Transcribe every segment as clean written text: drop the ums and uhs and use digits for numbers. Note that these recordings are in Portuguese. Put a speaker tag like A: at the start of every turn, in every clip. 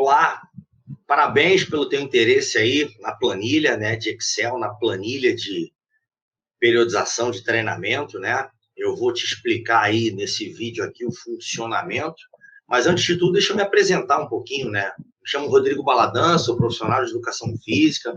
A: Olá, parabéns pelo teu interesse aí na planilha, né, de Excel, na planilha de periodização de treinamento, né? Eu vou te explicar aí nesse vídeo aqui o funcionamento, mas antes de tudo, deixa eu me apresentar um pouquinho, né? Me chamo Rodrigo Baladan, sou profissional de educação física,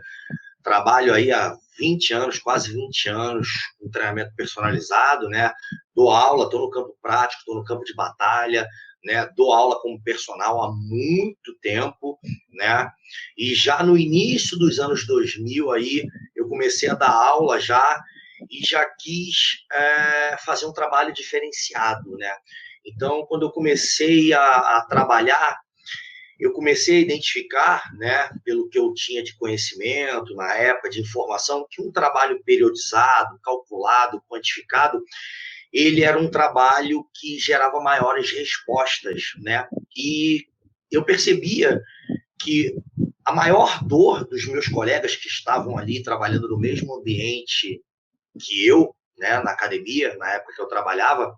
A: trabalho aí há 20 anos, quase 20 anos, com treinamento personalizado, né? Dou aula, estou no campo prático, estou no campo de batalha, né? Dou aula como personal há muito tempo, né? E já no início dos anos 2000 aí, eu comecei a dar aula já e já quis fazer um trabalho diferenciado, né? Então, quando eu comecei a trabalhar, eu comecei a identificar, né, pelo que eu tinha de conhecimento na época, de informação, que um trabalho periodizado, calculado, quantificado, ele era um trabalho que gerava maiores respostas, né? E eu percebia que a maior dor dos meus colegas que estavam ali trabalhando no mesmo ambiente que eu, né, na academia, na época que eu trabalhava,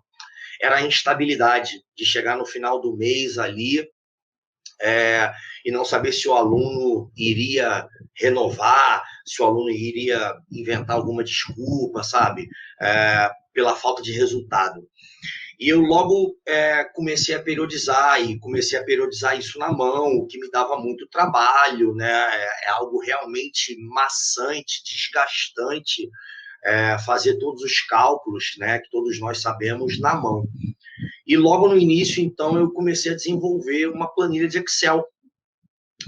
A: era a instabilidade de chegar no final do mês ali e não saber se o aluno iria renovar, se o aluno iria inventar alguma desculpa, sabe? Pela falta de resultado. E eu logo comecei a periodizar, e comecei a periodizar isso na mão, o que me dava muito trabalho, né? É algo realmente maçante, desgastante, fazer todos os cálculos, né, que todos nós sabemos, na mão. E logo no início, então, eu comecei a desenvolver uma planilha de Excel,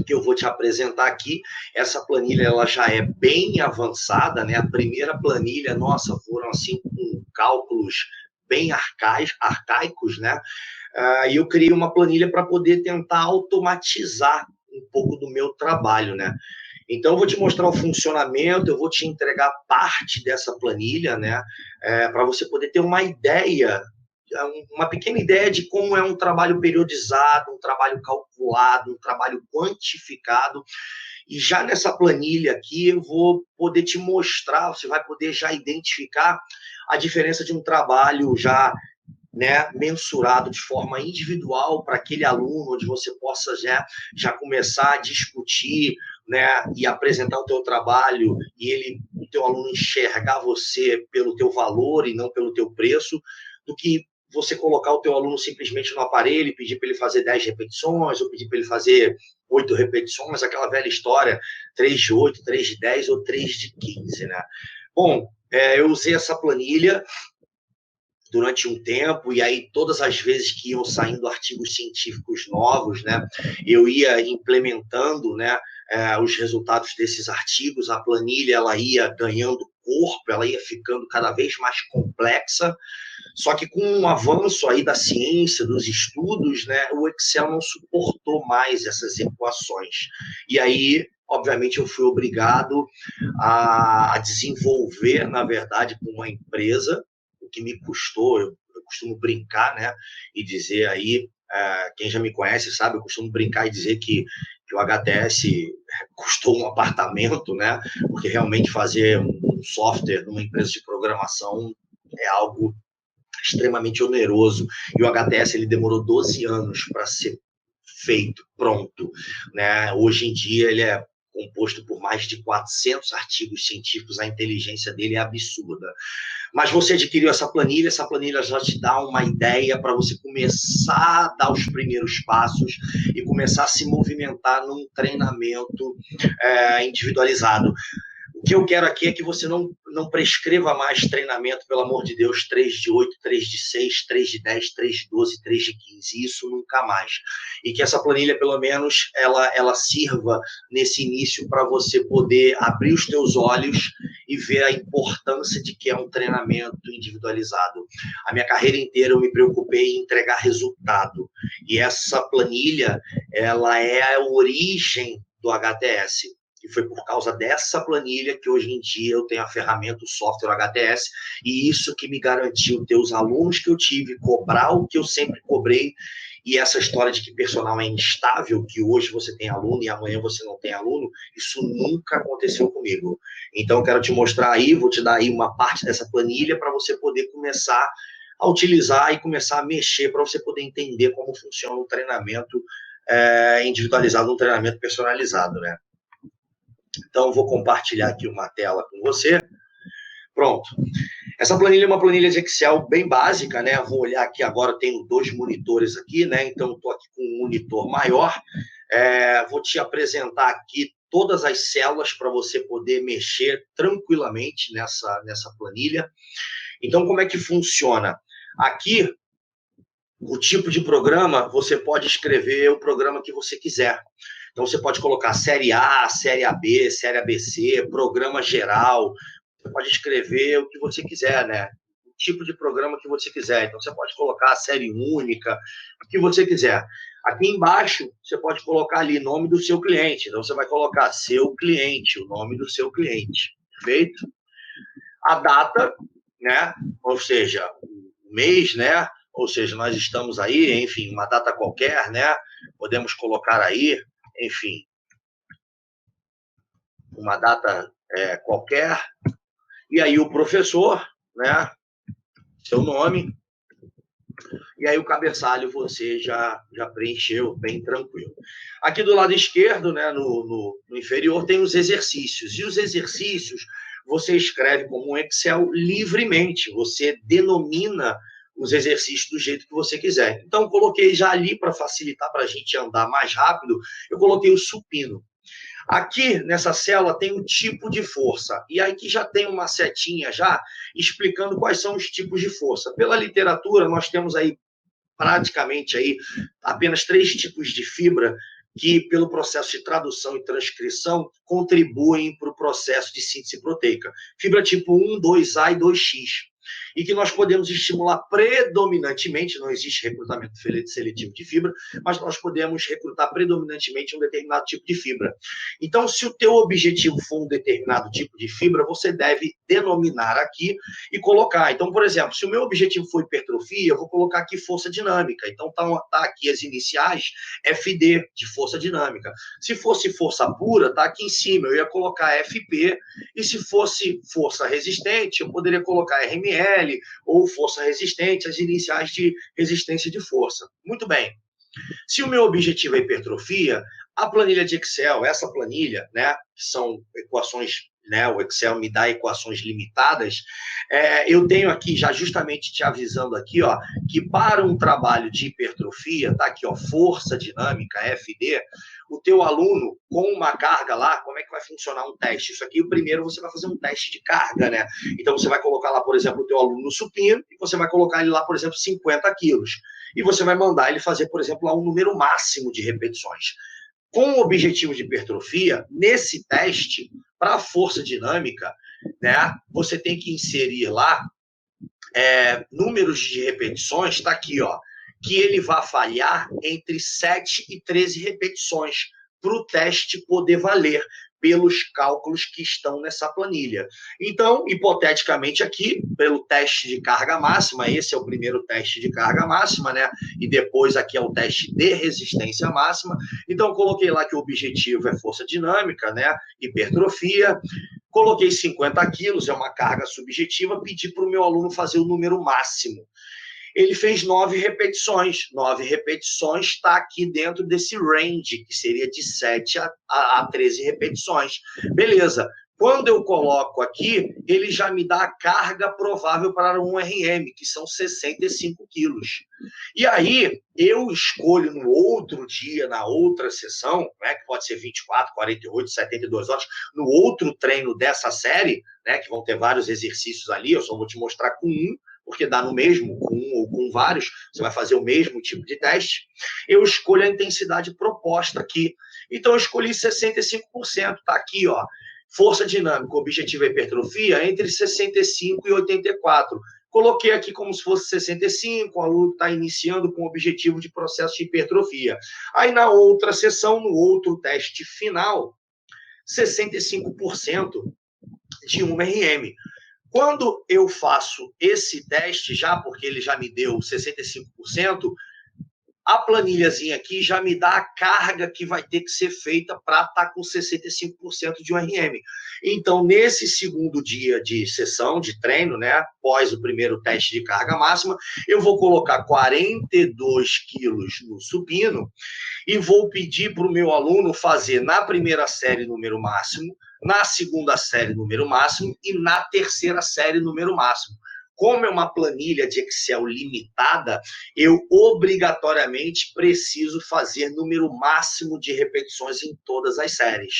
A: que eu vou te apresentar aqui. Essa planilha ela já é bem avançada, né? A primeira planilha, nossa, foram assim com cálculos bem arcaicos, né? E eu criei uma planilha para poder tentar automatizar um pouco do meu trabalho, né? Então, eu vou te mostrar o funcionamento, eu vou te entregar parte dessa planilha, né? Para você poder ter uma ideia, uma pequena ideia de como é um trabalho periodizado, um trabalho calculado, um trabalho quantificado. E já nessa planilha aqui, eu vou poder te mostrar, você vai poder já identificar a diferença de um trabalho já, né, mensurado de forma individual para aquele aluno, onde você possa já começar a discutir, né, e apresentar o teu trabalho, e o teu aluno enxergar você pelo teu valor e não pelo teu preço, do que você colocar o teu aluno simplesmente no aparelho e pedir para ele fazer 10 repetições, ou pedir para ele fazer 8 repetições, aquela velha história, 3 de 8, 3 de 10 ou 3 de 15, né? Bom, eu usei essa planilha durante um tempo, e aí todas as vezes que iam saindo artigos científicos novos, né, eu ia implementando, né, os resultados desses artigos, a planilha ela ia ganhando corpo, ela ia ficando cada vez mais complexa, só que com o avanço aí da ciência, dos estudos, né, o Excel não suportou mais essas equações. E aí, obviamente, eu fui obrigado a desenvolver, na verdade, com uma empresa, o que me custou, eu costumo brincar, né, e dizer aí, quem já me conhece sabe, eu costumo brincar e dizer que o HTS custou um apartamento, né, porque realmente fazer um software numa empresa de programação é algo extremamente oneroso, e o HTS ele demorou 12 anos para ser feito, pronto, né? Hoje em dia ele é composto por mais de 400 artigos científicos, a inteligência dele é absurda. Mas você adquiriu essa planilha já te dá uma ideia para você começar a dar os primeiros passos e começar a se movimentar num treinamento individualizado. O que eu quero aqui é que você não prescreva mais treinamento, pelo amor de Deus, 3 de 8, 3 de 6, 3 de 10, 3 de 12, 3 de 15. Isso nunca mais. E que essa planilha, pelo menos, ela sirva nesse início para você poder abrir os teus olhos e ver a importância de que é um treinamento individualizado. A minha carreira inteira eu me preocupei em entregar resultado. E essa planilha, ela é a origem do HTS. E foi por causa dessa planilha que hoje em dia eu tenho a ferramenta, o software HTS, e isso que me garantiu ter os alunos que eu tive, cobrar o que eu sempre cobrei, e essa história de que personal é instável, que hoje você tem aluno e amanhã você não tem aluno, isso nunca aconteceu comigo. Então, eu quero te mostrar aí, vou te dar aí uma parte dessa planilha para você poder começar a utilizar e começar a mexer, para você poder entender como funciona o treinamento individualizado, um treinamento personalizado, né? Então, vou compartilhar aqui uma tela com você. Pronto. Essa planilha é uma planilha de Excel bem básica, né? Vou olhar aqui agora, eu tenho 2 monitores aqui, né? Então, estou aqui com um monitor maior. Vou te apresentar aqui todas as células para você poder mexer tranquilamente nessa planilha. Então, como é que funciona? Aqui, o tipo de programa, você pode escrever o programa que você quiser. Então, você pode colocar série A, série AB, série ABC, programa geral. Você pode escrever o que você quiser, né? O tipo de programa que você quiser. Então, você pode colocar a série única, o que você quiser. Aqui embaixo, você pode colocar ali nome do seu cliente. Então, você vai colocar seu cliente, o nome do seu cliente. Perfeito? A data, né? Ou seja, o mês, né? Ou seja, nós estamos aí, enfim, uma data qualquer, né? Podemos colocar aí, enfim, uma data qualquer. E aí o professor, né? Seu nome. E aí o cabeçalho você já preencheu bem tranquilo. Aqui do lado esquerdo, né? No inferior, tem os exercícios. E os exercícios você escreve como um Excel livremente. Você denomina os exercícios do jeito que você quiser. Então, coloquei já ali para facilitar para a gente andar mais rápido, eu coloquei o supino. Aqui, nessa célula, tem um tipo de força. E aqui já tem uma setinha já explicando quais são os tipos de força. Pela literatura, nós temos aí praticamente aí apenas 3 tipos de fibra que, pelo processo de tradução e transcrição, contribuem para o processo de síntese proteica. Fibra tipo 1, 2A e 2X. E que nós podemos estimular predominantemente, não existe recrutamento seletivo de fibra, mas nós podemos recrutar predominantemente um determinado tipo de fibra. Então, se o teu objetivo for um determinado tipo de fibra, você deve denominar aqui e colocar. Então, por exemplo, se o meu objetivo for hipertrofia, eu vou colocar aqui força dinâmica. Então, tá aqui as iniciais, FD, de força dinâmica. Se fosse força pura, tá aqui em cima, eu ia colocar FP, e se fosse força resistente, eu poderia colocar RML ou força resistente, as iniciais de resistência de força. Muito bem. Se o meu objetivo é hipertrofia, a planilha de Excel, essa planilha, né, que são equações, né, o Excel me dá equações limitadas, eu tenho aqui, já justamente te avisando aqui, ó, que para um trabalho de hipertrofia, tá aqui, ó, força dinâmica, FD, o teu aluno, com uma carga lá, como é que vai funcionar um teste? Isso aqui, o primeiro, você vai fazer um teste de carga, né? Então, você vai colocar lá, por exemplo, o teu aluno no supino, e você vai colocar ele lá, por exemplo, 50 quilos. E você vai mandar ele fazer, por exemplo, lá um número máximo de repetições. Com o objetivo de hipertrofia, nesse teste, para a força dinâmica, né, você tem que inserir lá números de repetições, está aqui, ó, que ele vai falhar entre 7 e 13 repetições para o teste poder valer pelos cálculos que estão nessa planilha. Então, hipoteticamente aqui, pelo teste de carga máxima, esse é o primeiro teste de carga máxima, né? E depois aqui é o teste de resistência máxima. Então, eu coloquei lá que o objetivo é força dinâmica, né? Hipertrofia. Coloquei 50 quilos, é uma carga subjetiva, pedi para o meu aluno fazer o número máximo. Ele fez 9 repetições. 9 repetições está aqui dentro desse range, que seria de 7 a 13 repetições. Beleza. Quando eu coloco aqui, ele já me dá a carga provável para um RM, que são 65 quilos. E aí, eu escolho no outro dia, na outra sessão, né, que pode ser 24, 48, 72 horas, no outro treino dessa série, né, que vão ter vários exercícios ali, eu só vou te mostrar com um, porque dá no mesmo, com um ou com vários, você vai fazer o mesmo tipo de teste. Eu escolho a intensidade proposta aqui. Então, eu escolhi 65%, tá aqui, ó. Força dinâmica, objetivo é hipertrofia, entre 65 e 84. Coloquei aqui como se fosse 65, o aluno está iniciando com o objetivo de processo de hipertrofia. Aí, na outra sessão, no outro teste final, 65% de 1 RM. Quando eu faço esse teste já, porque ele já me deu 65%, a planilhazinha aqui já me dá a carga que vai ter que ser feita para estar com 65% de URM. Então, nesse segundo dia de sessão, de treino, né, após o primeiro teste de carga máxima, eu vou colocar 42 quilos no supino e vou pedir para o meu aluno fazer na primeira série número máximo, na segunda série número máximo e na terceira série número máximo. Como é uma planilha de Excel limitada, eu obrigatoriamente preciso fazer número máximo de repetições em todas as séries.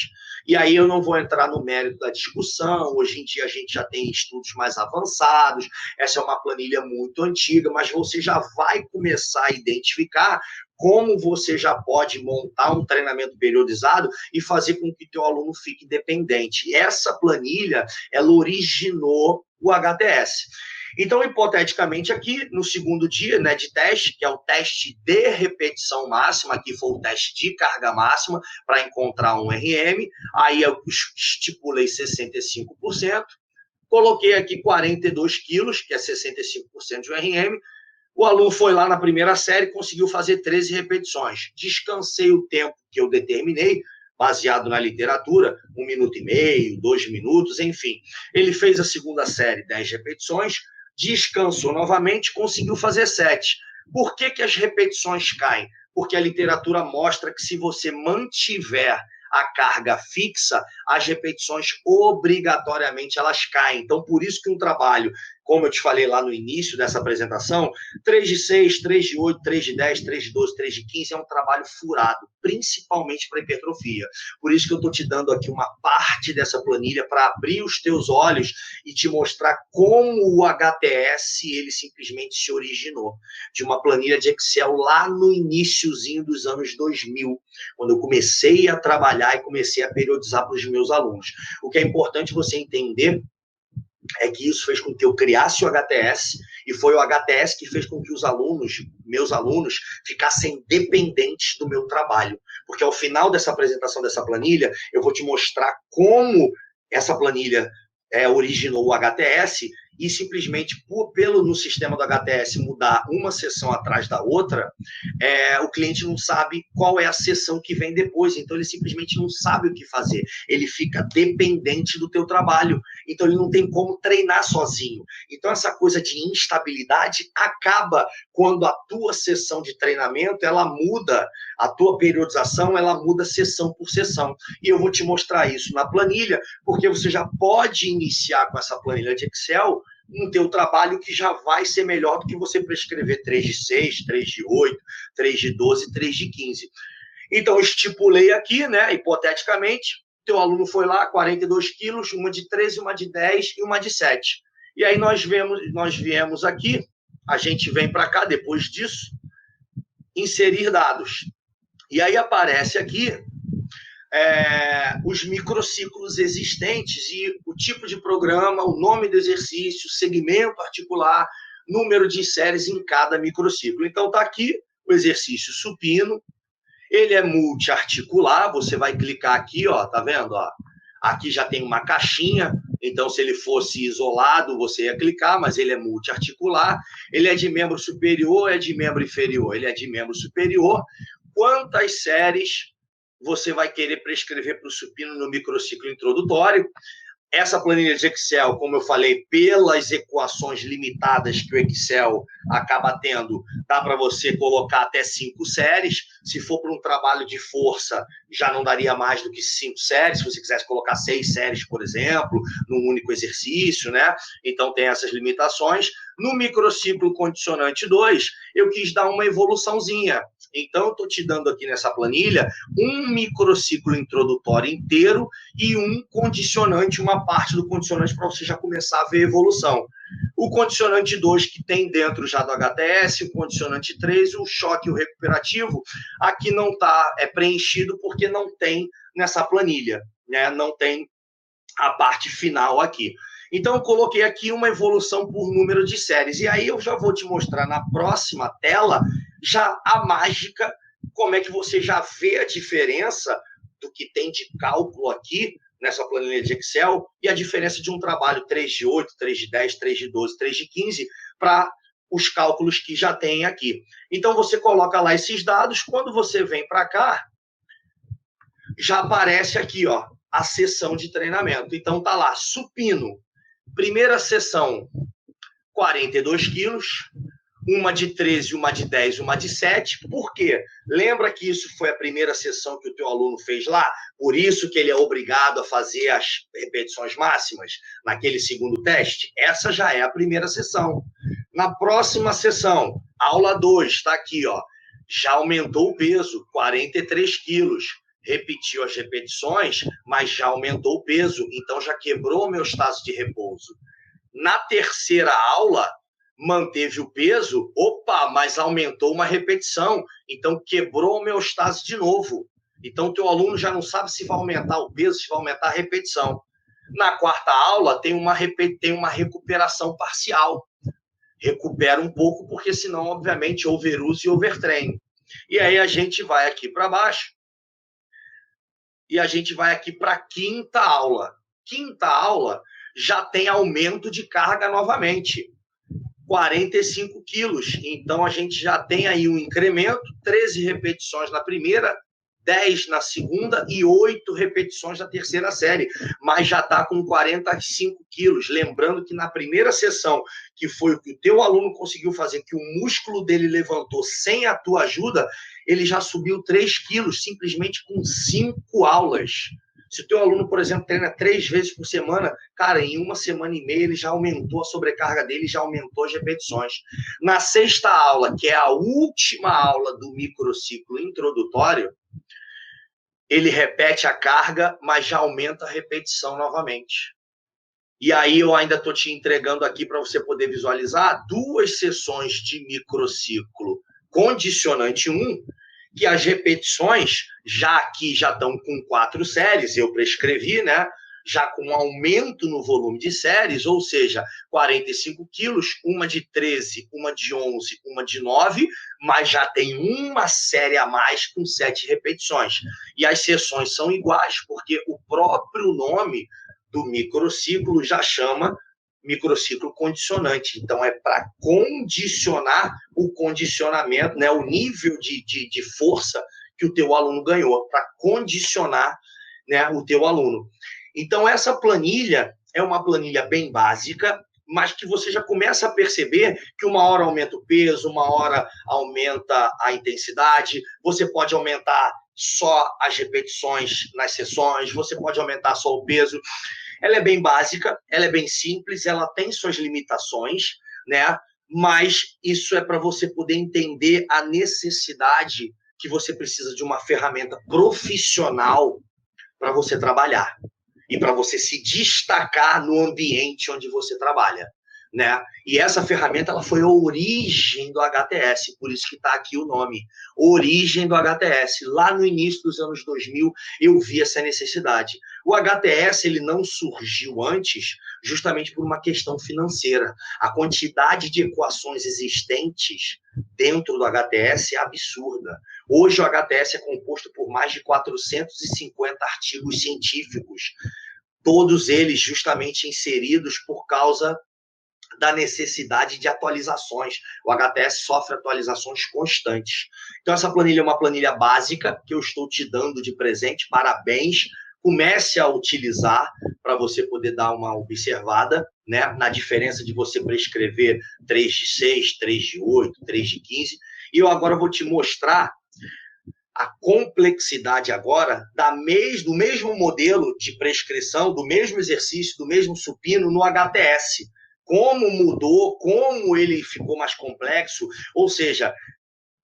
A: E aí eu não vou entrar no mérito da discussão, hoje em dia a gente já tem estudos mais avançados, essa é uma planilha muito antiga, mas você já vai começar a identificar como você já pode montar um treinamento periodizado e fazer com que teu aluno fique independente. E essa planilha, ela originou o HTS. Então, hipoteticamente, aqui no segundo dia, né, de teste, que é o teste de repetição máxima, aqui foi o teste de carga máxima para encontrar um RM, aí eu estipulei 65%, coloquei aqui 42 quilos, que é 65% de RM, o aluno foi lá na primeira série, conseguiu fazer 13 repetições. Descansei o tempo que eu determinei, baseado na literatura, 1 minuto e meio, 2 minutos, enfim. Ele fez a segunda série, 10 repetições, descansou novamente, conseguiu fazer 7. Por que as repetições caem? Porque a literatura mostra que se você mantiver a carga fixa, as repetições obrigatoriamente elas caem. Então, por isso que um trabalho, como eu te falei lá no início dessa apresentação, 3 de 6, 3 de 8, 3 de 10, 3 de 12, 3 de 15 é um trabalho furado, principalmente para hipertrofia. Por isso que eu estou te dando aqui uma parte dessa planilha para abrir os teus olhos e te mostrar como o HTS ele simplesmente se originou de uma planilha de Excel lá no iniciozinho dos anos 2000, quando eu comecei a trabalhar e comecei a periodizar para os meus alunos. O que é importante você entender é que isso fez com que eu criasse o HTS, e foi o HTS que fez com que os alunos, meus alunos, ficassem dependentes do meu trabalho. Porque ao final dessa apresentação dessa planilha, eu vou te mostrar como essa planilha originou o HTS, e simplesmente no sistema do HTS mudar uma sessão atrás da outra, o cliente não sabe qual é a sessão que vem depois, então ele simplesmente não sabe o que fazer, ele fica dependente do teu trabalho, então ele não tem como treinar sozinho. Então essa coisa de instabilidade acaba quando a tua sessão de treinamento, ela muda, a tua periodização, ela muda sessão por sessão, e eu vou te mostrar isso na planilha, porque você já pode iniciar com essa planilha de Excel no teu trabalho que já vai ser melhor do que você prescrever 3 de 6, 3 de 8, 3 de 12, 3 de 15. Então, estipulei aqui, né, hipoteticamente, teu aluno foi lá, 42 quilos, uma de 13, uma de 10 e uma de 7. E aí nós viemos aqui, a gente vem para cá, depois disso, inserir dados. E aí aparece aqui os microciclos existentes e o tipo de programa, o nome do exercício, segmento articular, número de séries em cada microciclo. Então, está aqui o exercício supino, ele é multiarticular, você vai clicar aqui, ó, tá vendo? Ó? Aqui já tem uma caixinha, então se ele fosse isolado, você ia clicar, mas ele é multiarticular, ele é de membro superior, é de membro inferior, ele é de membro superior. Quantas séries você vai querer prescrever para o supino no microciclo introdutório? Essa planilha de Excel, como eu falei, pelas equações limitadas que o Excel acaba tendo, dá para você colocar até 5 séries. Se for para um trabalho de força, já não daria mais do que 5 séries. Se você quisesse colocar 6 séries, por exemplo, num único exercício, né? Então tem essas limitações. No microciclo condicionante 2, eu quis dar uma evoluçãozinha. Então, eu estou te dando aqui nessa planilha um microciclo introdutório inteiro e um condicionante, uma parte do condicionante para você já começar a ver evolução. O condicionante 2, que tem dentro já do HTS, o condicionante 3, o choque e o recuperativo, aqui não está preenchido porque não tem nessa planilha, né? Não tem a parte final aqui. Então, eu coloquei aqui uma evolução por número de séries. E aí eu já vou te mostrar na próxima tela já a mágica, como é que você já vê a diferença do que tem de cálculo aqui nessa planilha de Excel e a diferença de um trabalho 3 de 8, 3 de 10, 3 de 12, 3 de 15 para os cálculos que já tem aqui. Então, você coloca lá esses dados, quando você vem para cá, já aparece aqui, ó, a sessão de treinamento. Então, tá lá, supino, primeira sessão, 42 quilos, uma de 13, uma de 10, uma de 7. Por quê? Lembra que isso foi a primeira sessão que o teu aluno fez lá? Por isso que ele é obrigado a fazer as repetições máximas naquele segundo teste? Essa já é a primeira sessão. Na próxima sessão, aula 2, está aqui, ó, já aumentou o peso, 43 quilos. Repetiu as repetições, mas já aumentou o peso, então já quebrou a homeostase de repouso. Na terceira aula, manteve o peso, opa, mas aumentou uma repetição, então quebrou a homeostase de novo. Então, o teu aluno já não sabe se vai aumentar o peso, se vai aumentar a repetição. Na quarta aula, tem uma recuperação parcial. Recupera um pouco, porque senão, obviamente, overuse e overtreino. E aí a gente vai aqui para baixo, e a gente vai aqui para a quinta aula. Quinta aula já tem aumento de carga novamente. 45 quilos. Então, a gente já tem aí um incremento, 13 repetições na primeira, 10 na segunda e 8 repetições na terceira série. Mas já está com 45 quilos. Lembrando que na primeira sessão, que foi o que o teu aluno conseguiu fazer, que o músculo dele levantou sem a tua ajuda, ele já subiu 3 quilos, simplesmente com 5 aulas. Se o teu aluno, por exemplo, treina 3 vezes por semana, cara, em 1 semana e meia ele já aumentou a sobrecarga dele, já aumentou as repetições. Na sexta aula, que é a última aula do microciclo introdutório, ele repete a carga, mas já aumenta a repetição novamente. E aí eu ainda estou te entregando aqui para você poder visualizar 2 sessões de microciclo condicionante 1, que as repetições já aqui já estão com 4 séries, eu prescrevi, né? Já com um aumento no volume de séries, ou seja, 45 quilos, uma de 13, uma de 11, uma de 9, mas já tem uma série a mais com 7 repetições. E as sessões são iguais, porque o próprio nome do microciclo já chama microciclo condicionante. Então, é para condicionar o condicionamento, né, o nível de força que o teu aluno ganhou, para condicionar, né, o teu aluno. Então, essa planilha é uma planilha bem básica, mas que você já começa a perceber que uma hora aumenta o peso, uma hora aumenta a intensidade, você pode aumentar só as repetições nas sessões, você pode aumentar só o peso. Ela é bem básica, ela é bem simples, ela tem suas limitações, né? Mas isso é para você poder entender a necessidade que você precisa de uma ferramenta profissional para você trabalhar e para você se destacar no ambiente onde você trabalha, né? E essa ferramenta ela foi a origem do HTS, por isso que está aqui o nome, origem do HTS. Lá no início dos anos 2000, eu vi essa necessidade. O HTS ele não surgiu antes justamente por uma questão financeira. A quantidade de equações existentes dentro do HTS é absurda. Hoje o HTS é composto por mais de 450 artigos científicos, todos eles justamente inseridos por causa da necessidade de atualizações. O HTS sofre atualizações constantes. Então, essa planilha é uma planilha básica que eu estou te dando de presente. Parabéns. Comece a utilizar para você poder dar uma observada, né, na diferença de você prescrever 3 de 6, 3 de 8, 3 de 15. E eu agora vou te mostrar a complexidade agora do mesmo modelo de prescrição, do mesmo exercício, do mesmo supino no HTS. Como mudou, como ele ficou mais complexo, ou seja,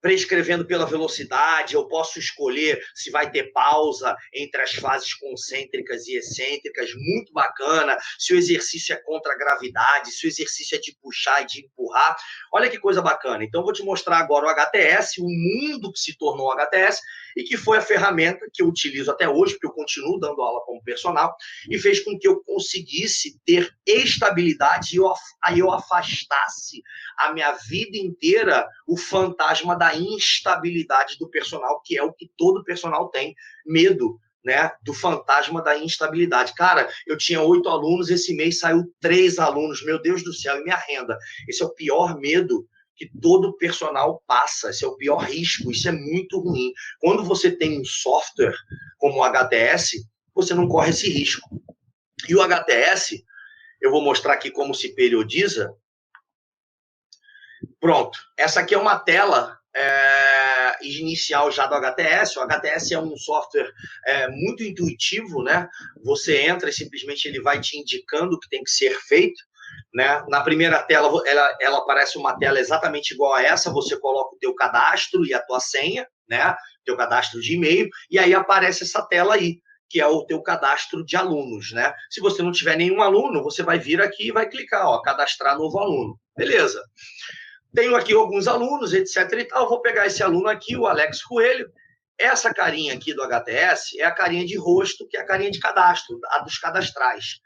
A: prescrevendo pela velocidade, eu posso escolher se vai ter pausa entre as fases concêntricas e excêntricas, muito bacana, se o exercício é contra a gravidade, se o exercício é de puxar e de empurrar, olha que coisa bacana. Então, vou te mostrar agora o HTS, o mundo que se tornou o HTS, e que foi a ferramenta que eu utilizo até hoje, porque eu continuo dando aula como personal, e fez com que eu conseguisse ter estabilidade e eu afastasse a minha vida inteira o fantasma da instabilidade do personal, que é o que todo personal tem, medo, né, do fantasma da instabilidade. Cara, eu tinha 8 alunos, esse mês saiu 3 alunos, meu Deus do céu, e minha renda? Esse é o pior medo que todo personal passa. Esse é o pior risco, isso é muito ruim. Quando você tem um software como o HTS, você não corre esse risco. E o HTS, eu vou mostrar aqui como se periodiza. Pronto, essa aqui é uma tela inicial já do HTS. O HTS é um software muito intuitivo, né? Você entra e simplesmente ele vai te indicando o que tem que ser feito, né? Na primeira tela, ela aparece uma tela exatamente igual a essa, você coloca o teu cadastro e a tua senha, né? Teu cadastro de e-mail, e aí aparece essa tela aí, que é o teu cadastro de alunos, né? Se você não tiver nenhum aluno, você vai vir aqui e vai clicar, ó, cadastrar novo aluno. Beleza. Tenho aqui alguns alunos, etc e tal. Vou pegar esse aluno aqui, o Alex Coelho. Essa carinha aqui do HTS é a carinha de rosto, que é a carinha de cadastro, a dos cadastrais.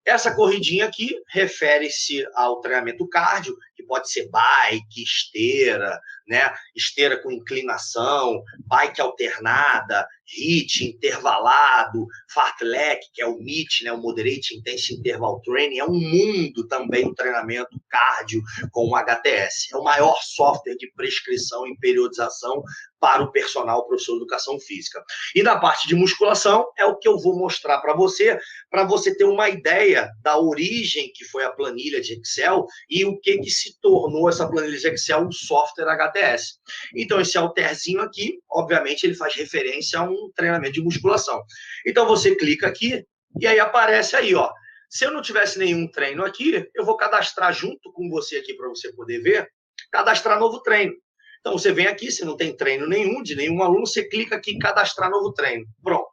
A: Essa corridinha aqui refere-se ao treinamento cardio, que pode ser bike, esteira, né? Esteira com inclinação, bike alternada, HIIT, intervalado, fartlek, que é o MIT, né? O Moderate Intense Interval Training. É um mundo também o treinamento cardio com o HTS. É o maior software de prescrição e periodização para o personal professor de educação física. E na parte de musculação, é o que eu vou mostrar para você ter uma ideia da origem que foi a planilha de Excel e o que se tornou essa planilha de Excel, o software HTS. Então, esse halterzinho aqui, obviamente, ele faz referência a um treinamento de musculação. Então, você clica aqui e aí aparece aí, ó. Se eu não tivesse nenhum treino aqui, eu vou cadastrar junto com você aqui para você poder ver, cadastrar novo treino. Então, você vem aqui, se não tem treino nenhum, de nenhum aluno, você clica aqui em cadastrar novo treino. Pronto.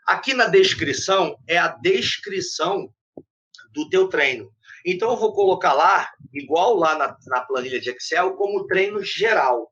A: Aqui na descrição, é a descrição do teu treino. Então, eu vou colocar lá, igual lá na planilha de Excel, como treino geral.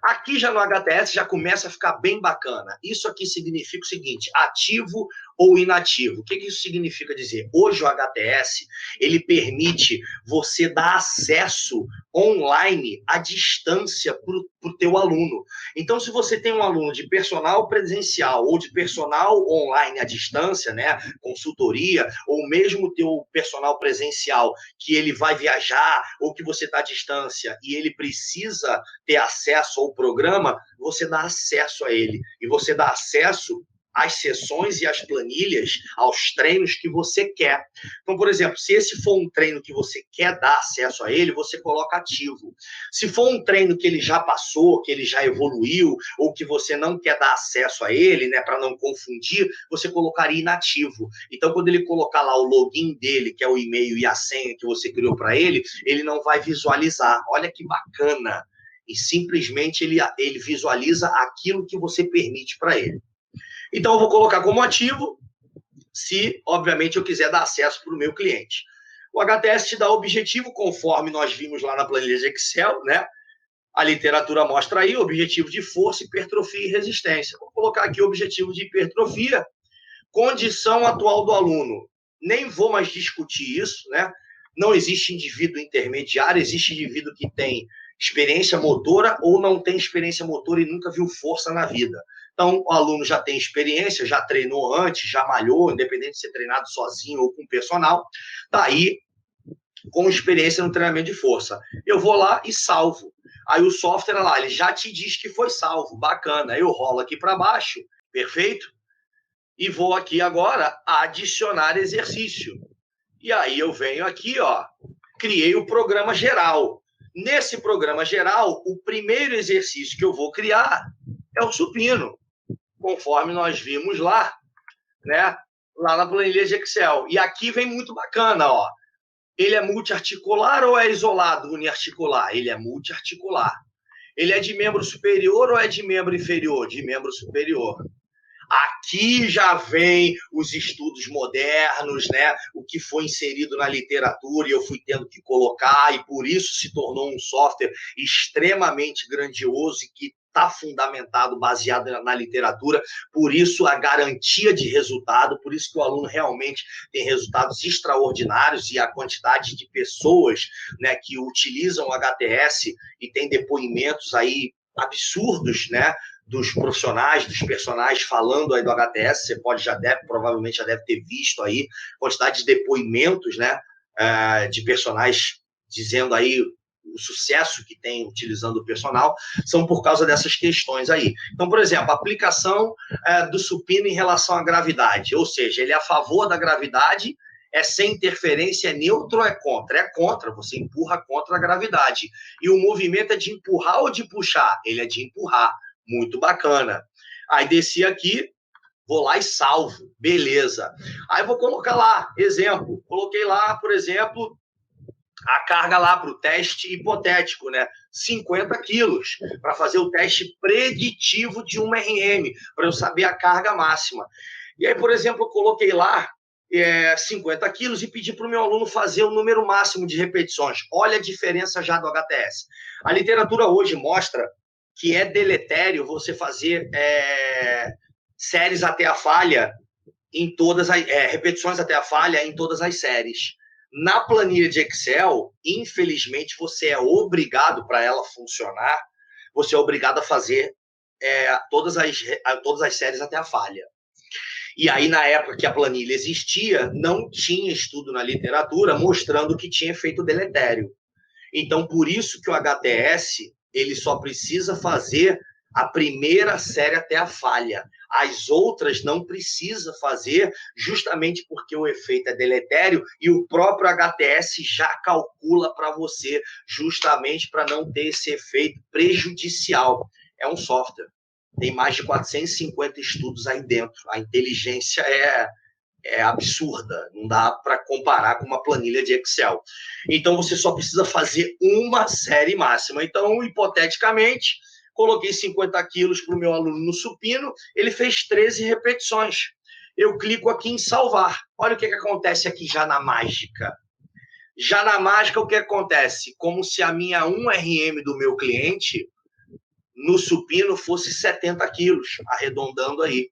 A: Aqui já no HTS já começa a ficar bem bacana. Isso aqui significa o seguinte, ativo ou inativo. O que isso significa dizer? Hoje o HTS, ele permite você dar acesso online à distância para o teu aluno. Então, se você tem um aluno de personal presencial ou de personal online à distância, né, consultoria, ou mesmo teu personal presencial, que ele vai viajar ou que você está à distância e ele precisa ter acesso ao programa, você dá acesso a ele. E você dá acesso às sessões e às planilhas, aos treinos que você quer. Então, por exemplo, se esse for um treino que você quer dar acesso a ele, você coloca ativo. Se for um treino que ele já passou, que ele já evoluiu, ou que você não quer dar acesso a ele, né, para não confundir, você colocaria inativo. Então, quando ele colocar lá o login dele, que é o e-mail e a senha que você criou para ele, ele não vai visualizar. Olha que bacana! E simplesmente ele visualiza aquilo que você permite para ele. Então, eu vou colocar como ativo, se, obviamente, eu quiser dar acesso para o meu cliente. O HTS te dá objetivo, conforme nós vimos lá na planilha de Excel, né? A literatura mostra aí objetivo de força, hipertrofia e resistência. Vou colocar aqui o objetivo de hipertrofia, condição atual do aluno. Nem vou mais discutir isso, né? Não existe indivíduo intermediário, existe indivíduo que tem experiência motora ou não tem experiência motora e nunca viu força na vida. Então, o aluno já tem experiência, já treinou antes, já malhou, independente de ser treinado sozinho ou com personal, tá aí com experiência no treinamento de força. Eu vou lá e salvo. Aí o software lá, ele já te diz que foi salvo, bacana. Eu rolo aqui para baixo, perfeito? E vou aqui agora adicionar exercício. E aí eu venho aqui, ó, criei o programa geral. Nesse programa geral, o primeiro exercício que eu vou criar é o supino, conforme nós vimos lá, né? Lá na planilha de Excel. E aqui vem muito bacana, ó. Ele é multiarticular ou é isolado, uniarticular? Ele é multiarticular. Ele é de membro superior ou é de membro inferior? De membro superior. Aqui já vem os estudos modernos, né? O que foi inserido na literatura e eu fui tendo que colocar, e por isso se tornou um software extremamente grandioso e que está fundamentado, baseado na literatura, por isso a garantia de resultado, por isso que o aluno realmente tem resultados extraordinários e a quantidade de pessoas, né, que utilizam o HTS e tem depoimentos aí absurdos, né, dos profissionais, dos personagens falando aí do HTS, você provavelmente já deve ter visto aí, quantidade de depoimentos, né, de personagens dizendo aí o sucesso que tem utilizando o personal são por causa dessas questões aí. Então, por exemplo, a aplicação do supino em relação à gravidade, ou seja, ele é a favor da gravidade, é sem interferência, é neutro ou é contra? É contra, você empurra contra a gravidade. E o movimento é de empurrar ou de puxar? Ele é de empurrar. Muito bacana. Aí desci aqui, vou lá e salvo. Beleza. Aí vou colocar lá, exemplo. Coloquei lá, por exemplo, a carga lá para o teste hipotético, né? 50 quilos, para fazer o teste preditivo de uma RM, para eu saber a carga máxima. E aí, por exemplo, eu coloquei lá 50 quilos e pedi para o meu aluno fazer o número máximo de repetições. Olha a diferença já do HTS. A literatura hoje mostra que é deletério você fazer séries até a falha em todas as repetições até a falha em todas as séries. Na planilha de Excel, infelizmente, você é obrigado, para ela funcionar, você é obrigado a fazer todas as séries até a falha. E aí, na época que a planilha existia, não tinha estudo na literatura mostrando que tinha efeito deletério. Então, por isso que o HTS, ele só precisa fazer a primeira série até a falha. As outras não precisa fazer, justamente porque o efeito é deletério e o próprio HTS já calcula para você, justamente para não ter esse efeito prejudicial. É um software. Tem mais de 450 estudos aí dentro. A inteligência é absurda, não dá para comparar com uma planilha de Excel. Então, você só precisa fazer uma série máxima. Então, hipoteticamente, coloquei 50 quilos para o meu aluno no supino, ele fez 13 repetições. Eu clico aqui em salvar. Olha o que acontece aqui já na mágica. Já na mágica, o que acontece? Como se a minha 1RM do meu cliente no supino fosse 70 quilos, arredondando aí.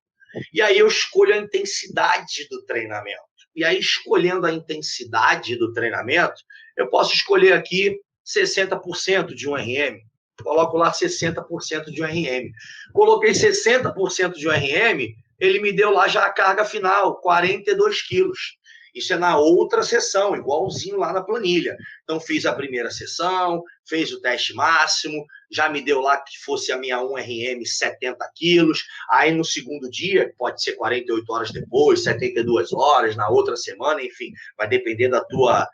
A: E aí eu escolho a intensidade do treinamento. E aí, escolhendo a intensidade do treinamento, eu posso escolher aqui 60% de um RM. Coloco lá 60% de um RM. Coloquei 60% de um RM, ele me deu lá já a carga final, 42 quilos. Isso é na outra sessão, igualzinho lá na planilha. Então, fiz a primeira sessão, fez o teste máximo, já me deu lá que fosse a minha 1RM 70 quilos. Aí, no segundo dia, pode ser 48 horas depois, 72 horas, na outra semana, enfim, vai depender da tua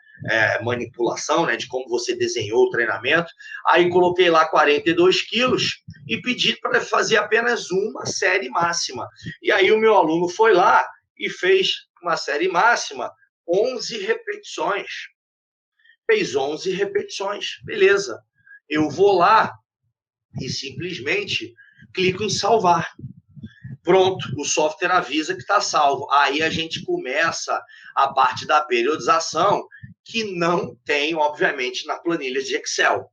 A: manipulação, né, de como você desenhou o treinamento. Aí, coloquei lá 42 quilos e pedi para fazer apenas uma série máxima. E aí, o meu aluno foi lá e fez uma série máxima, 11 repetições. Fez 11 repetições, beleza. Eu vou lá e simplesmente clico em salvar. Pronto, o software avisa que está salvo. Aí a gente começa a parte da periodização, que não tem, obviamente, na planilha de Excel.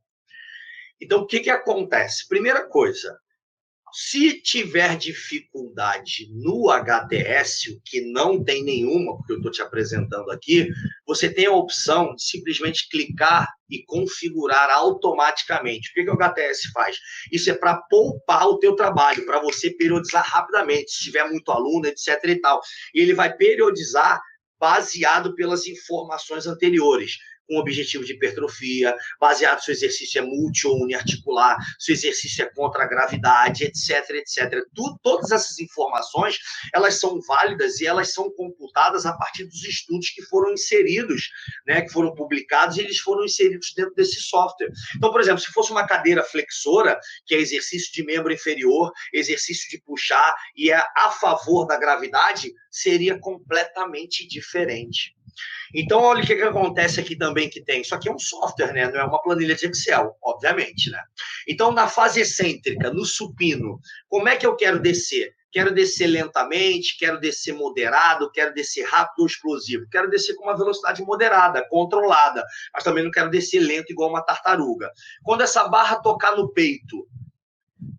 A: Então, o que acontece? Primeira coisa, se tiver dificuldade no HTS, o que não tem nenhuma, porque eu estou te apresentando aqui, você tem a opção de simplesmente clicar e configurar automaticamente. O que o HTS faz? Isso é para poupar o teu trabalho, para você periodizar rapidamente, se tiver muito aluno, etc. e tal. E ele vai periodizar baseado pelas informações anteriores, com objetivo de hipertrofia, baseado se o exercício é multi ou uniarticular, se o exercício é contra a gravidade, etc, etc. Todas essas informações, elas são válidas e elas são computadas a partir dos estudos que foram inseridos, né, que foram publicados e eles foram inseridos dentro desse software. Então, por exemplo, se fosse uma cadeira flexora, que é exercício de membro inferior, exercício de puxar e é a favor da gravidade, seria completamente diferente. Então, olha o que acontece aqui também que tem. Isso aqui é um software, né? Não é uma planilha de Excel, obviamente, né? Então, na fase excêntrica, no supino, como é que eu quero descer? Quero descer lentamente, quero descer moderado, quero descer rápido ou explosivo. Quero descer com uma velocidade moderada, controlada, mas também não quero descer lento igual uma tartaruga. Quando essa barra tocar no peito,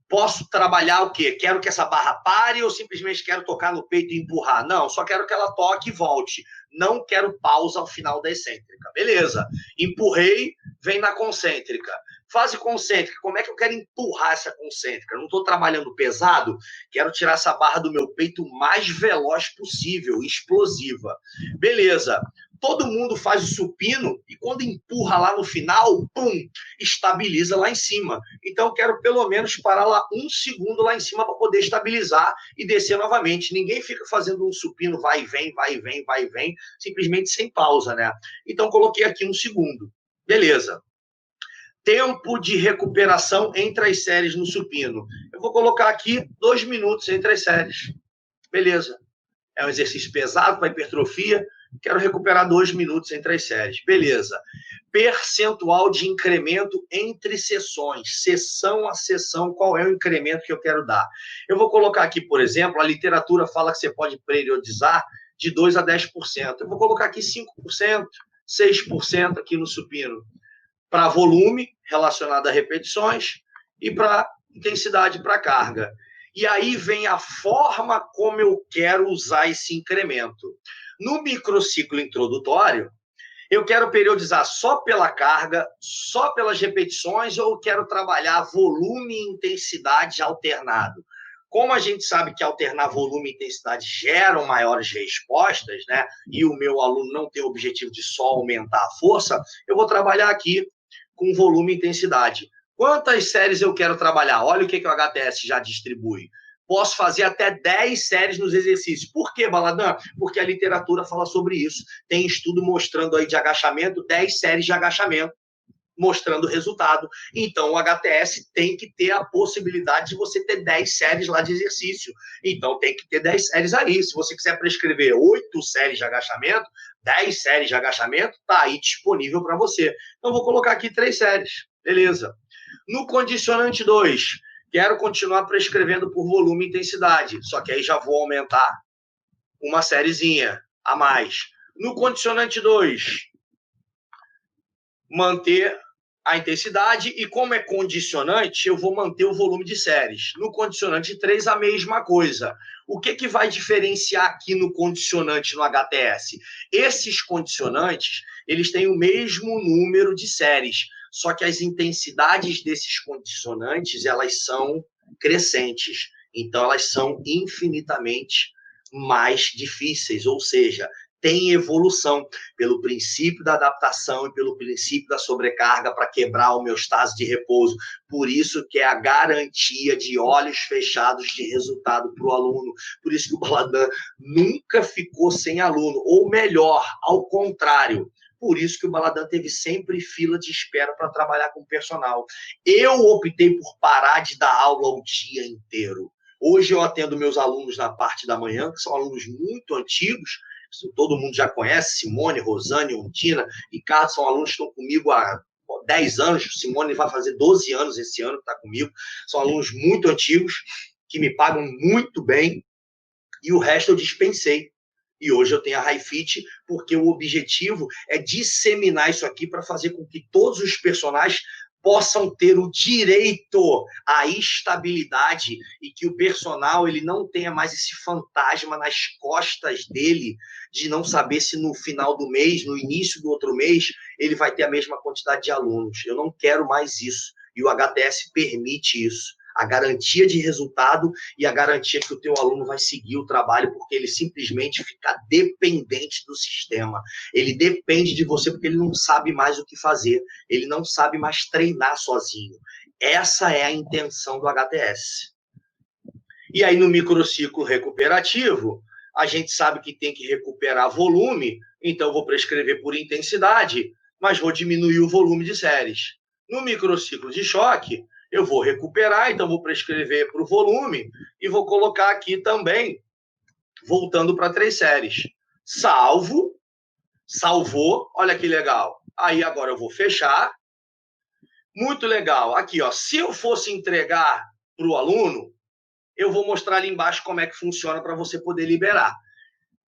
A: posso trabalhar o quê? Quero que essa barra pare ou simplesmente quero tocar no peito e empurrar? Não, só quero que ela toque e volte. Não quero pausa ao final da excêntrica. Beleza. Empurrei, vem na concêntrica. Fase concêntrica, como é que eu quero empurrar essa concêntrica? Eu não estou trabalhando pesado, quero tirar essa barra do meu peito o mais veloz possível, explosiva. Beleza. todo mundo faz o supino e quando empurra lá no final, pum, estabiliza lá em cima. Então, eu quero pelo menos parar lá 1 segundo lá em cima para poder estabilizar e descer novamente. Ninguém fica fazendo um supino vai e vem, vai e vem, vai e vem, simplesmente sem pausa, né? Então, coloquei aqui 1 segundo. Beleza. Tempo de recuperação entre as séries no supino. Eu vou colocar aqui 2 minutos entre as séries. Beleza. É um exercício pesado para hipertrofia. Quero recuperar 2 minutos entre as séries. Beleza. Percentual de incremento entre sessões. Sessão a sessão, qual é o incremento que eu quero dar? Eu vou colocar aqui, por exemplo, a literatura fala que você pode periodizar de 2% a 10%. Eu vou colocar aqui 5%, 6% aqui no supino. Para volume, relacionado a repetições, e para intensidade, para carga. E aí vem a forma como eu quero usar esse incremento. No microciclo introdutório, eu quero periodizar só pela carga, só pelas repetições, ou eu quero trabalhar volume e intensidade alternado? Como a gente sabe que alternar volume e intensidade geram maiores respostas, né? E o meu aluno não tem o objetivo de só aumentar a força, eu vou trabalhar aqui com volume e intensidade. Quantas séries eu quero trabalhar? Olha o que o HTS já distribui. Posso fazer até 10 séries nos exercícios. Por quê, Baladã? Porque a literatura fala sobre isso. Tem estudo mostrando aí de agachamento, 10 séries de agachamento, mostrando o resultado. Então, o HTS tem que ter a possibilidade de você ter 10 séries lá de exercício. Então, tem que ter 10 séries aí. Se você quiser prescrever 8 séries de agachamento, 10 séries de agachamento, está aí disponível para você. Então, vou colocar aqui 3 séries. Beleza. No condicionante 2, quero continuar prescrevendo por volume e intensidade, só que aí já vou aumentar uma sériezinha a mais. No condicionante 2, manter a intensidade e como é condicionante, eu vou manter o volume de séries. No condicionante 3, a mesma coisa. O que vai diferenciar aqui no condicionante no HTS? Esses condicionantes, eles têm o mesmo número de séries, só que as intensidades desses condicionantes, elas são crescentes. Então, elas são infinitamente mais difíceis, ou seja, tem evolução pelo princípio da adaptação e pelo princípio da sobrecarga para quebrar a homeostase de repouso. Por isso que é a garantia de olhos fechados de resultado para o aluno. Por isso que o Baladã nunca ficou sem aluno, ou melhor, ao contrário. Por isso que o Baladã teve sempre fila de espera para trabalhar com personal. Eu optei por parar de dar aula o dia inteiro. Hoje eu atendo meus alunos na parte da manhã, que são alunos muito antigos, todo mundo já conhece, Simone, Rosane, Ondina e Carlos, são alunos que estão comigo há 10 anos, Simone vai fazer 12 anos esse ano que está comigo, são alunos muito antigos, que me pagam muito bem, e o resto eu dispensei. E hoje eu tenho a HiFit, porque o objetivo é disseminar isso aqui para fazer com que todos os personagens possam ter o direito à estabilidade e que o personal ele não tenha mais esse fantasma nas costas dele de não saber se no final do mês, no início do outro mês, ele vai ter a mesma quantidade de alunos. Eu não quero mais isso. E o HTS permite isso. A garantia de resultado e a garantia que o teu aluno vai seguir o trabalho, porque ele simplesmente fica dependente do sistema. Ele depende de você porque ele não sabe mais o que fazer. Ele não sabe mais treinar sozinho. Essa é a intenção do HTS. E aí, no microciclo recuperativo, a gente sabe que tem que recuperar volume, então eu vou prescrever por intensidade, mas vou diminuir o volume de séries. No microciclo de choque, eu vou recuperar, então vou prescrever para o volume e vou colocar aqui também, voltando para 3 séries. Salvou, olha que legal. Aí agora eu vou fechar. Muito legal. Aqui, ó, se eu fosse entregar para o aluno, eu vou mostrar ali embaixo como é que funciona para você poder liberar.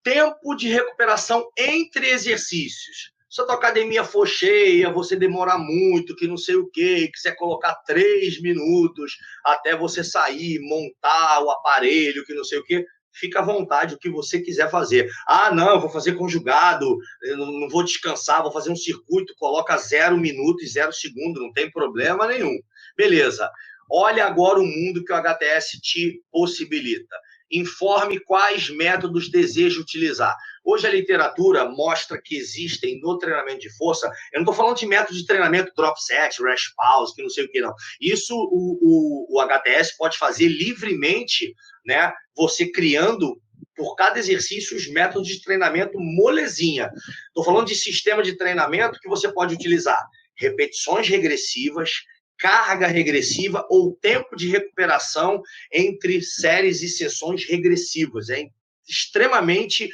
A: Tempo de recuperação entre exercícios. Se a tua academia for cheia, você demorar muito, que não sei o quê, quiser colocar 3 minutos até você sair, montar o aparelho, que não sei o quê, fica à vontade, o que você quiser fazer. Ah, não, vou fazer conjugado, eu não vou descansar, vou fazer um circuito, coloca 0 minuto e 0 segundo, não tem problema nenhum. Beleza. Olha agora o mundo que o HTS te possibilita. Informe quais métodos deseja utilizar. Hoje a literatura mostra que existem no treinamento de força, eu não estou falando de método de treinamento drop set, rest pause, que não sei o que não. Isso o HTS pode fazer livremente, né? Você criando por cada exercício os métodos de treinamento molezinha. Estou falando de sistema de treinamento que você pode utilizar repetições regressivas, carga regressiva ou tempo de recuperação entre séries e sessões regressivas. É extremamente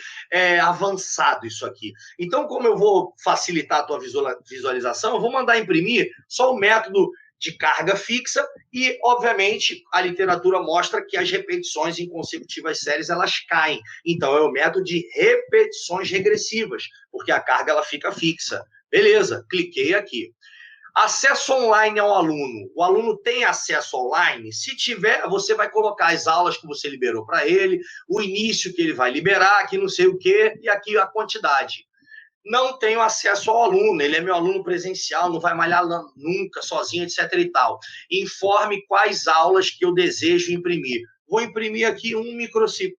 A: avançado isso aqui. Então, como eu vou facilitar a tua visualização, eu vou mandar imprimir só o método de carga fixa e, obviamente, a literatura mostra que as repetições em consecutivas séries, elas caem. Então, é o método de repetições regressivas, porque a carga ela fica fixa. Beleza, cliquei aqui. Acesso online ao aluno. O aluno tem acesso online? Se tiver, você vai colocar as aulas que você liberou para ele, o início que ele vai liberar, aqui não sei o quê, e aqui a quantidade. Não tenho acesso ao aluno, ele é meu aluno presencial, não vai malhar nunca, sozinho, etc. e tal. Informe quais aulas que eu desejo imprimir. Vou imprimir aqui um microciclo.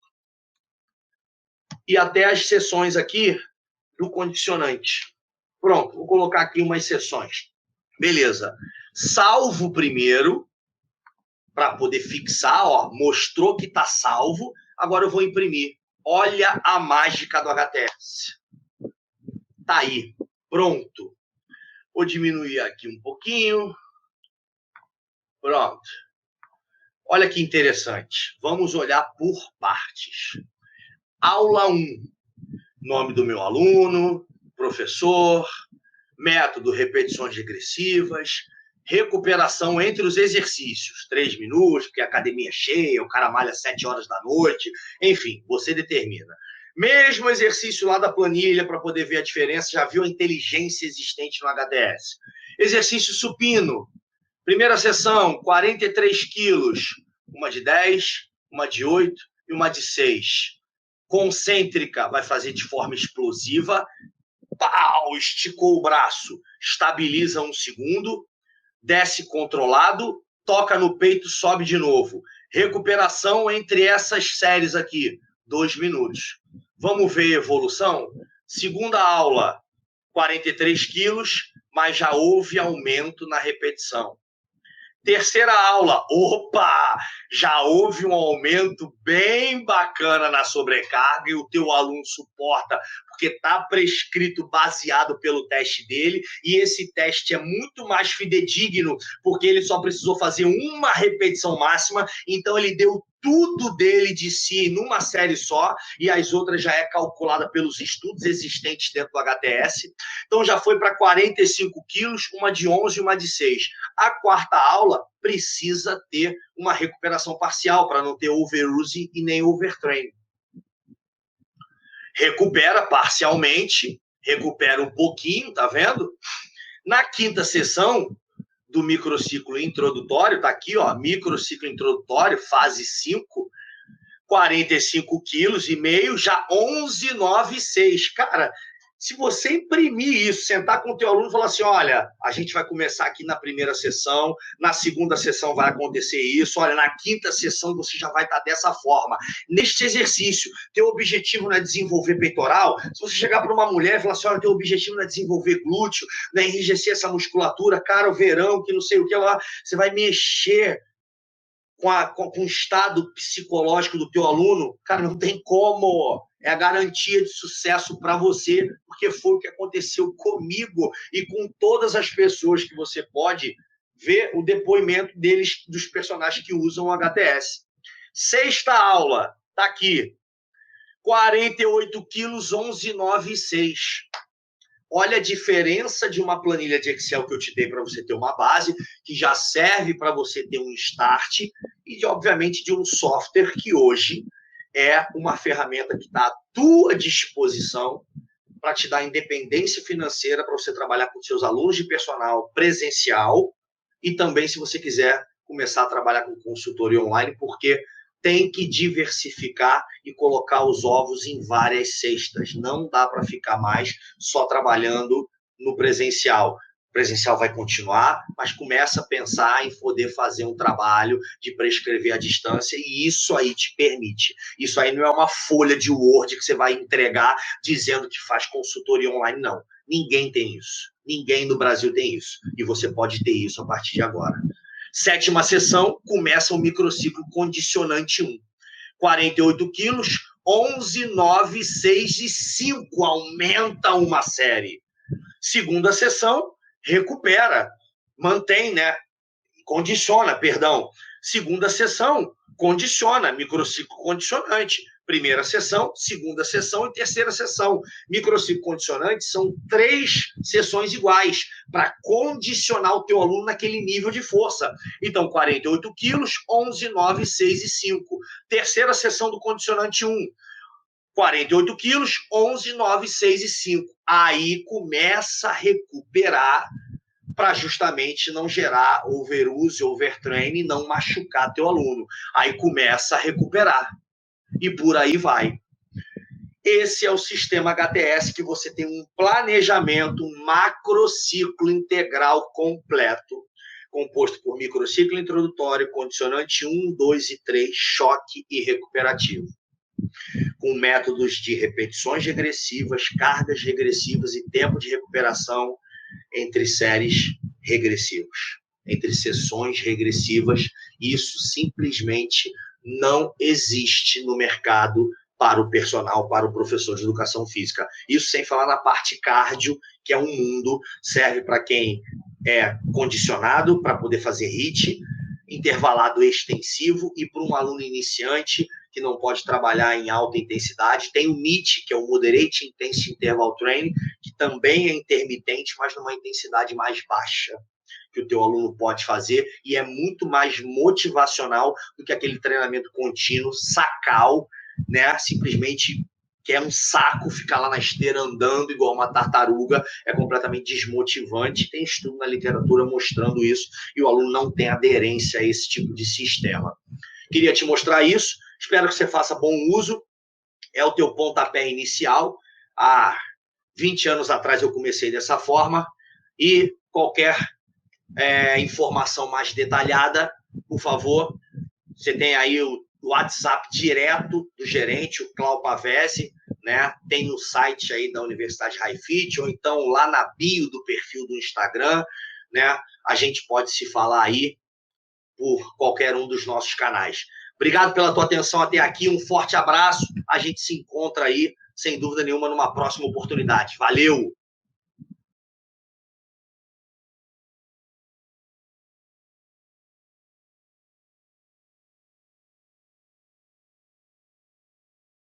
A: E até as sessões aqui do condicionante. Pronto, vou colocar aqui umas sessões. Beleza. Salvo primeiro, para poder fixar, ó, mostrou que está salvo. Agora eu vou imprimir. Olha a mágica do HTS. Tá aí, pronto. Vou diminuir aqui um pouquinho. Pronto. Olha que interessante. Vamos olhar por partes. Aula 1. Nome do meu aluno, professor, método repetições regressivas, recuperação entre os exercícios, 3 minutos, porque a academia é cheia, o cara malha 7 horas da noite, enfim, você determina. Mesmo exercício lá da planilha para poder ver a diferença, já viu a inteligência existente no HTS. Exercício supino, primeira sessão, 43 quilos, uma de 10, uma de 8 e uma de 6. Concêntrica, vai fazer de forma explosiva. Pau, esticou o braço, estabiliza um segundo, desce controlado, toca no peito, sobe de novo. Recuperação entre essas séries aqui, 2 minutos. Vamos ver a evolução? Segunda aula, 43 quilos, mas já houve aumento na repetição. Terceira aula, opa, já houve um aumento bem bacana na sobrecarga e o teu aluno suporta, porque está prescrito baseado pelo teste dele, e esse teste é muito mais fidedigno, porque ele só precisou fazer uma repetição máxima, então ele deu tudo dele de si numa série só, e as outras já é calculada pelos estudos existentes dentro do HTS. Então já foi para 45 quilos, uma de 11 e uma de 6. A quarta aula precisa ter uma recuperação parcial para não ter overuse e nem overtraining. Recupera parcialmente, recupera um pouquinho, tá vendo? Na quinta sessão do microciclo introdutório, tá aqui, ó, microciclo introdutório, fase 5, 45 quilos e meio, já 11,96. Cara, se você imprimir isso, sentar com o teu aluno e falar assim, olha, a gente vai começar aqui na primeira sessão, na segunda sessão vai acontecer isso, olha, na quinta sessão você já vai estar dessa forma. Neste exercício, teu objetivo não é desenvolver peitoral. Se você chegar para uma mulher e falar assim, olha, teu objetivo não é desenvolver glúteo, não é enrijecer essa musculatura, cara, o verão, que não sei o que lá, você vai mexer com o estado psicológico do teu aluno, cara, não tem como. É a garantia de sucesso para você, porque foi o que aconteceu comigo e com todas as pessoas que você pode ver o depoimento deles, dos personagens que usam o HTS. Sexta aula, tá aqui. 48 quilos, 11,96. Olha a diferença de uma planilha de Excel que eu te dei para você ter uma base, que já serve para você ter um start, e, obviamente, de um software que hoje é uma ferramenta que está à tua disposição para te dar independência financeira para você trabalhar com seus alunos de personal presencial e também, se você quiser, começar a trabalhar com consultoria online, porque tem que diversificar e colocar os ovos em várias cestas. Não dá para ficar mais só trabalhando no presencial. presencial vai continuar, mas começa a pensar em poder fazer um trabalho de prescrever à distância, e isso aí te permite. Isso aí não é uma folha de Word que você vai entregar dizendo que faz consultoria online, não. Ninguém tem isso. Ninguém no Brasil tem isso. E você pode ter isso a partir de agora. 7ª sessão, começa o microciclo condicionante 1. 48 quilos, 11, 9, 6 e 5. Aumenta uma série. 2ª sessão, recupera, mantém, né? Condiciona, perdão. 2ª sessão, condiciona, microciclo condicionante. 1ª sessão, 2ª sessão e 3ª sessão. Microciclo condicionante são 3 sessões iguais para condicionar o teu aluno naquele nível de força. Então, 48 quilos, 11, 9, 6 e 5. 3ª sessão do condicionante 1. 48 quilos, 11, 9, 6 e 5. Aí começa a recuperar para justamente não gerar overuse, overtraining, não machucar teu aluno. Aí começa a recuperar. E por aí vai. Esse é o sistema HTS, que você tem um planejamento, um macrociclo integral completo, composto por microciclo introdutório, condicionante 1, 2 e 3, choque e recuperativo, com métodos de repetições regressivas, cargas regressivas e tempo de recuperação entre séries regressivas, entre sessões regressivas. Isso simplesmente não existe no mercado para o personal, para o professor de educação física. Isso sem falar na parte cardio, que é um mundo, serve para quem é condicionado para poder fazer HIIT, intervalado extensivo, e para um aluno iniciante que não pode trabalhar em alta intensidade. Tem o MIT, que é o Moderate Intense Interval Training, que também é intermitente, mas numa intensidade mais baixa, que o teu aluno pode fazer, e é muito mais motivacional do que aquele treinamento contínuo, sacal, né? Simplesmente que é um saco ficar lá na esteira andando igual uma tartaruga, é completamente desmotivante. Tem estudo na literatura mostrando isso, e o aluno não tem aderência a esse tipo de sistema. Queria te mostrar isso, espero que você faça bom uso, é o teu pontapé inicial. Há 20 anos atrás eu comecei dessa forma, e qualquer informação mais detalhada, por favor, você tem aí o WhatsApp direto do gerente, o Cláudio Pavese, né? Tem o site aí da Universidade HiFit, ou então lá na bio do perfil do Instagram, né? A gente pode se falar aí por qualquer um dos nossos canais. Obrigado pela tua atenção até aqui, um forte abraço, a gente se encontra aí, sem dúvida nenhuma, numa próxima oportunidade. Valeu!